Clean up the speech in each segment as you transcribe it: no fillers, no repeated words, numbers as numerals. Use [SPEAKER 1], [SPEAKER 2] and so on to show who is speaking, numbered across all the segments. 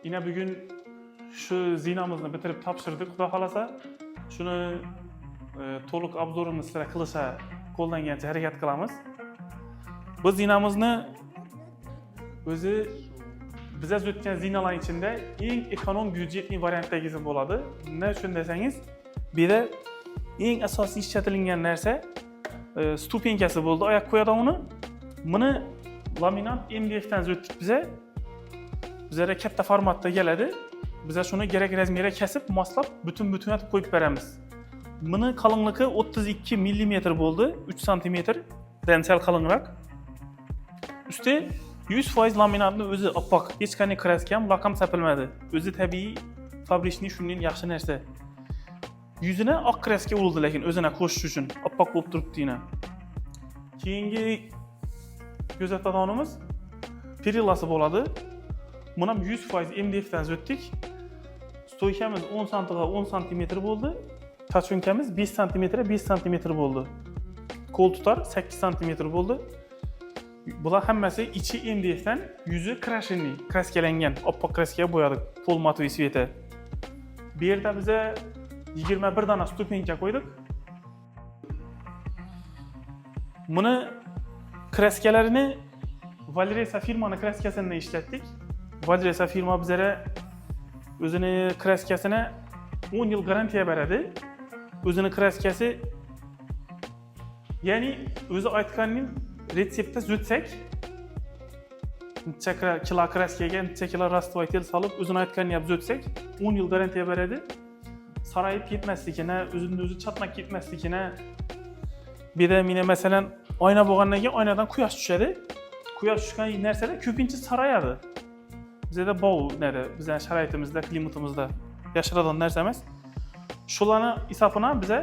[SPEAKER 1] Yine bugün şu zinamızı bitirip tapşırdık. Xudo xolasa şunu to'liq obzorini sizlarga qilishga qo'ldan kelgancha harakat qilamiz. Bu zinamizni o'zi biz o'tgan zinalar ichida eng ekonom byudjetli variantdagisi bo'ladi. Nima uchun desangiz, bu yerda eng asosiy ishlatilgan narsa stupenkasi bo'ldi, oyoq qo'yadovni. Buni laminat MDFdan o'tdik biza. Bizlarga katta formatda keladi. Biz shuni kerak razmerga kesib, moslab, butun etib qo'yib beramiz. Buni qalinligi 32 mm bo'ldi, 3 cm dan sal qalinroq. Usti 100% laminatni o'zi oppoq, hech qanday kraska ham laqam sapilmadi. O'zi tabiiy, fabrichniy shundan yaxshi narsa. Yuzini oq kraska urildi, lekin o'zini qo'shish uchun oppoq bo'lib turibdi yana. Keyingi ko'zatadiganimiz perillasi bo'ladi. Buni ham 100% MDFdan o'tdik. Stoykamiz 10 santiga 10 cm bo'ldi. Tachonkamiz 5 cm 5 cm bo'ldi. Qo'l tutar 8 cm bo'ldi. Bular hammasi ichi MDFdan, yuzi krashinli, kraskalangan, oppoq kraskaga bo'yadik, pol matoviy sveta. Bu yerda biza 21 dona stupenka qo'ydik. Buni kraskalarini Valresa firmani kraskasidan ishlatdik. Valresa firma bizlarga o'zini kraskasini 10 yil garantiya beradi. O'zini kraskasi, ya'ni o'zi aytganning retseptda o'tsak, necha kilo kraskaga, necha kilo rastvoytel solib, o'zini aytganini yap o'tsak, 10 yil garantiya beradi. Sarayib ketmasligini, o'zini o'zi chatnab ketmasligini. Bu yerda meni masalan oyna bo'lgandan keyin oynadan quyosh tushadi. Quyosh tushgan narsalar ko'pincha sarayadi. Bizda bu nada, bizning sharoitimizda, klimatimizda yashiradigan narsa emas. Shularni hisobidan biza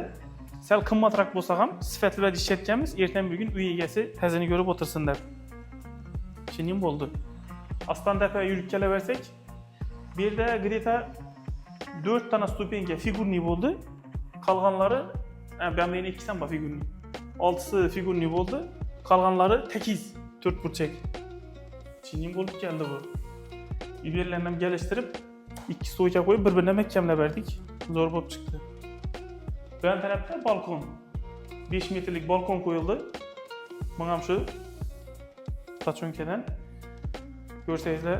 [SPEAKER 1] sal qimmatroq bo'lsa ham sifatli ishlatganmiz. Ertaga bugun uy egasi tazini ko'rib o'tirsinlar. Shuning bo'ldi. Astan dafa yurib kelaversak, bu yerda greta 4 dona stupenka figurniy bo'ldi. Qolganlari, ben 2 tam bor figurniy. 6si figurniy bo'ldi. Qolganlari tekiz, 4 burchak. Shuning bo'lib keldi bu. Biberlarni ham gelishtirib, 2 stoyka qo'yib, bir-biriga mahkamlab berdik. Zo'r bo'lib chiqdi. Bu tarafda balkon. 5 metrlik balkon qo'yildi. Bunga ham shu tachonkadan ko'rsangizlar,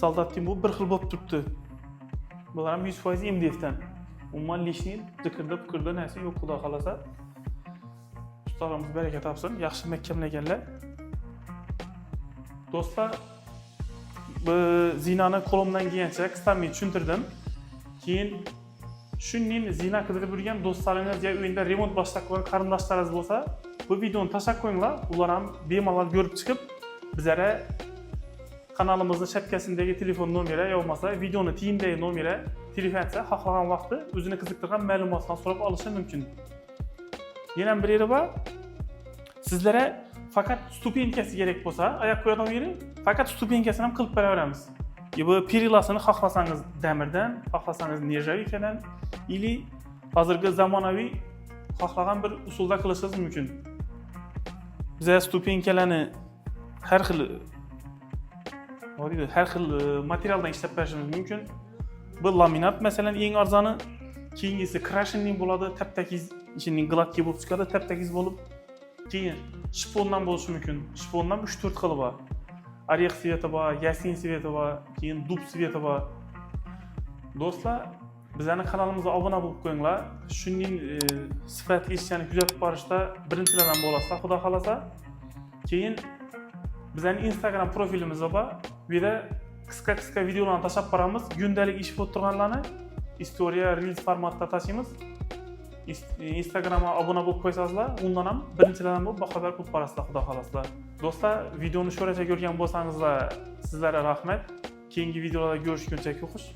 [SPEAKER 1] soldatning bu bir xil bo'lib turibdi. Bular ham 100% MDFdan. Umuman lishniy zikirda narsa yo'q, xudo xolasa. Ustalarimiz baraka topsin, yaxshi mahkamlaganlar. Do'stlar, bu zinani qo'limdan kelgancha qisqarmay tushuntirdim. Keyin shunning zina qidirib yurgan do'stlaringiz yoki uyda remont boshlab qo'ygan qarindoshlaringiz bo'lsa, bu videoni tashlab qo'yinglar. Ular ham bemalol ko'rib chiqib, bizlarga kanalimizni shapkasidagi telefon nomeri yoki bo'lmasa videoni tiyindagi nomeri telefon etsa, xohlagan vaqtda o'zini qiziqtirgan ma'lumotlarni so'rab olishi mumkin. Yana bir yeri bor. Sizlarga faqat stupenkasi kerak bo'lsa, oyoq qo'yadigan yeri faqat stupenkasini ham qilib beraveramiz. Bu perillasini xohlasangiz damirdan, xohlasangiz nержавейкаdan, ili hozirgi zamonaviy xohlagan bir usulda qilishingiz mumkin. Biz stupenkalarni har xil materialdan ishlab berishimiz mumkin. Bu laminat masalan eng arzoni, keyingisi krashinning bo'ladi, tap-takiz, ichining gladkiy bo'lib chiqadi, tap-takiz bo'lib. Keyin shpondan bo'lishi mumkin. Shpondan 3-4 xil bor. Oreh sveti bor, yasin sveti bor, keyin dub sveti bor. Do'stlar, bizning kanalimizga obuna bo'lib qo'yinglar. Shuning sifatli ishlarni kuzatib borishda birinchilardan bo'lasizlar, xudo xolasa. Keyin bizning Instagram profilimiz bor. Bu yerda qisqa videolarni tashlab boramiz. Kundalik ish bo'lib turganlarni istoriya, reels formatda tashlaymiz. Instagramga obuna bo'lib qo'ysangizlar, undan ham birinchilardan bo'lib xabar qilib borasizlar, xudo xolasa. Do'stlar, videoni sho'racha ko'rgan bo'lsangizlar, sizlarga rahmat. Keyingi videolarda ko'rishguncha, xo'sh.